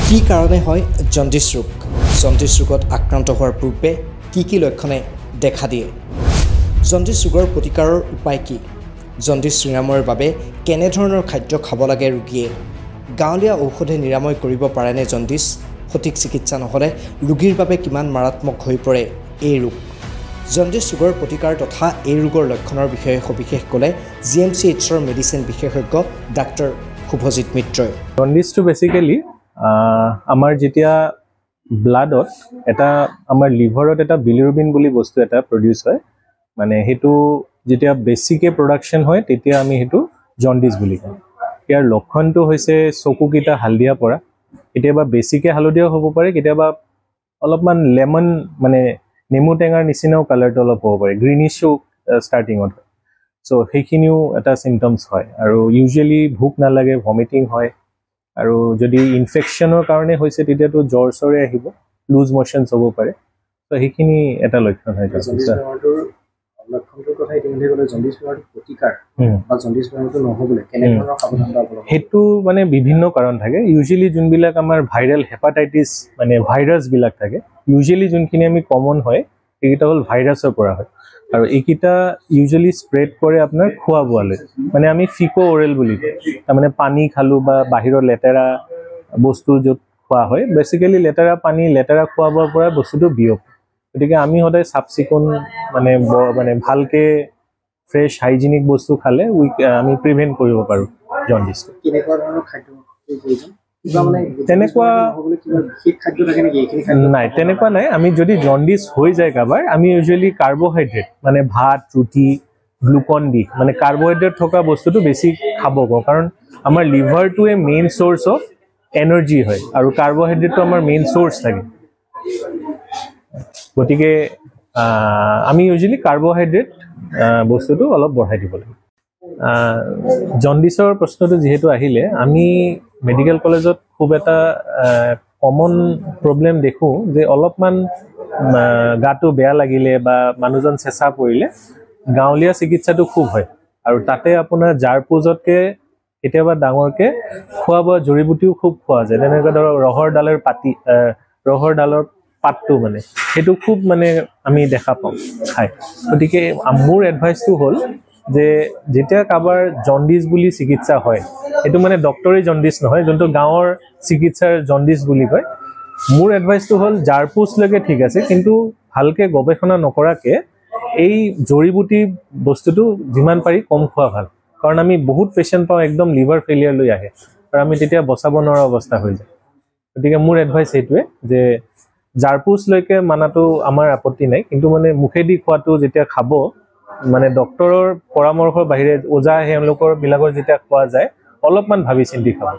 কি কাৰণে হয় জন্ডিস ৰোগ জন্ডিস ৰোগত আক্ৰান্ত হোৱাৰ পূৰ্বে কি লক্ষণে দেখা দিয়ে জন্ডিস ৰোগৰ প্ৰতিকাৰৰ উপায় কি জন্ডিস নিৰাময়ৰ বাবে কেনে ধৰণৰ খাদ্য খাব লাগে ৰোগীয়ে গাঁৱলীয়া ঔষধে নিৰাময় কৰিব পাৰেনে জন্ডিস সঠিক চিকিৎসা নহলে ৰোগীৰ বাবে কিমান মাৰাত্মক হৈ পৰে এই ৰোগ জন্ডিস ৰোগৰ প্ৰতিকাৰ তথা এই ৰোগৰ লক্ষণৰ বিষয়ে সবিশেষ ক'লে GMCHৰ মেডিচিন বিশেষজ্ঞ ডাক্তৰ শুভজিৎ মিত্ৰই জন্ডিসটো বেসিক্যালি আমাৰ যেতিয়া ব্লাডত এটা আমাৰ লিভাৰত এটা বিলিৰুবিন বুলি বস্তু এটা প্ৰডিউস হয় মানে হেতু যেতিয়া বেছিকে প্ৰডাকশন হয় তেতিয়া আমি হেতু জন্ডিস বুলি কওঁ ইয়াৰ লক্ষণটো হৈছে চকুকিটা হালদিয়া পৰা কেতিয়াবা বেছিকে হালদিয়া হ'ব পাৰে কেতিয়াবা অলপমান লেমন মানে নেমু টেঙাৰ নিচিনাও কালাৰটো অলপ হ'ব পাৰে গ্ৰীনিশ ষ্টাৰ্টিংত সো হেখিনিও এটা সিম্পটমস হয় আৰু ইউজুৱেলি ভুক নালাগে ভমিটিং হয় আৰু যদি ইনফেকশনৰ কাৰণে হৈছে তেতিয়াটো জ্বৰ চৰে আহিব লুজ মোশনস হ'ব পাৰে তো হেখিনি এটা লক্ষণ হয় লক্ষণটোৰ কথা ইতিমধ্যে ক'লে জন্ডিস বেমাৰৰ প্ৰতিকাৰ বা জন্ডিস বেমাৰটো নহ'বলৈ কেনে ধৰণৰ সাৱধানতা অৱলম্বন হেতু মানে বিভিন্ন কাৰণ থাকে ইউজুৱেলি যোনবিলাক আমাৰ ভাইৰাল হেপাটাইটিস মানে ভাইৰাছ বিলাক থাকে ইউজুৱেলি যোনখিনি আমি কমন হয় এইটা হল ভাইৰাছৰ পৰা হয় আৰু এইকিটা ইউজুৱেলি স্প্ৰেড কৰে আপোনাৰ খোৱা বোৱালৈ মানে আমি ফিকো ওৰেল বুলি কওঁ মানে পানী খালো বা বাহিৰৰ লেতেৰা বস্তু যত খোৱা হয় বেসিক্যালি লেতেৰা পানী লেতেৰা খোৱা বোৱাৰ পৰা বস্তুটো বিয়প গতিকে আমি সদায় সাবচিকন মানে ভালকে ফ্ৰেশ হাইজিনিক বস্তু খালে আমি প্ৰিভেন্ট কৰিব পাৰো জন্ডিস কেনেকুৱা ধৰণৰ খাদ্য প্ৰয়োজন তেনেকুৱা নাই তেনেকুৱা নাই আমি যদি জন্ডিস হৈ যায় কাবাৰ আমি ইউজুৱেলি কাৰ্বোহাইড্ৰেট মানে ভাত ৰুটি গ্লুকন ডি মানে কাৰ্বোহাইড্ৰেট থকা বস্তুটো বেছি খাব কওঁ কাৰণ আমাৰ লিভাৰটোৱে মেইন সোৰ্স অফ এনাৰ্জি হয় আৰু কাৰ্বোহাইড্ৰেটটো আমাৰ মেইন সোৰ্স থাকে গতিকে আমি ইউজুৱেলি কাৰ্বোহাইড্ৰেট বস্তুটো অলপ বঢ়াই দিব লাগে জন্ডিসৰ প্ৰশ্নটো যেহেতু আহিলে আমি মেডিকেল কলেজত খুব এটা কমন প্ৰবলেম দেখো যে অলপমান গাটো বেয়া লাগিলে বা মানুহজন চেঁচা পৰিলে গাঁৱলীয়া চিকিৎসাটো খুব হয় আৰু তাতে আপোনাৰ জাৰপুজতকে কেতিয়াবা ডাঙৰকে খোৱা বোৱা জড়িবুটিও খুব খোৱা যায় যেনেকৈ ধৰক ৰহৰ ডালৰ পাতটো মানে হেতু খুব মানে আমি দেখা পাওঁ খাই গতিকে মোৰ এডভাইসটো হ'ল যে যেতিয়া কাবাৰ জন্ডিস বুলি চিকিৎসা হয় এটো মানে ডক্টৰে জন্ডিস নহয় যোনটো গাঁৱৰ চিকিৎসাৰ জন্ডিস বুলি কয় মোৰ এডভাইসটো হ'ল জাৰপুছ লগে ঠিক আছে কিন্তু ভালকে গৱেষণা নকৰাকে এই জড়িবুটি বস্তুটো যিমান পাৰি কম খোৱা ভাল কাৰণ আমি বহুত পেশেন্ট পাওঁ একদম লিভাৰ ফেলিয়াৰ লৈ আহে আৰু আমি তেতিয়া বচাব নোৱাৰা অৱস্থা হৈ যায় গতিকে মোৰ এডভাইস এইটোৱে যে জাৰপুছ লৈকে মানাটো আমাৰ আপত্তি নাই কিন্তু মানে মুখেদি খোৱাটো যেতিয়া খাব মানে ডক্টৰৰ পৰামৰ্শৰ বাহিৰে ওজা হেমলোকৰ বিলাকৰ যেতিয়া খোৱা যায় অলপমান ভাবি চিন্তি খাব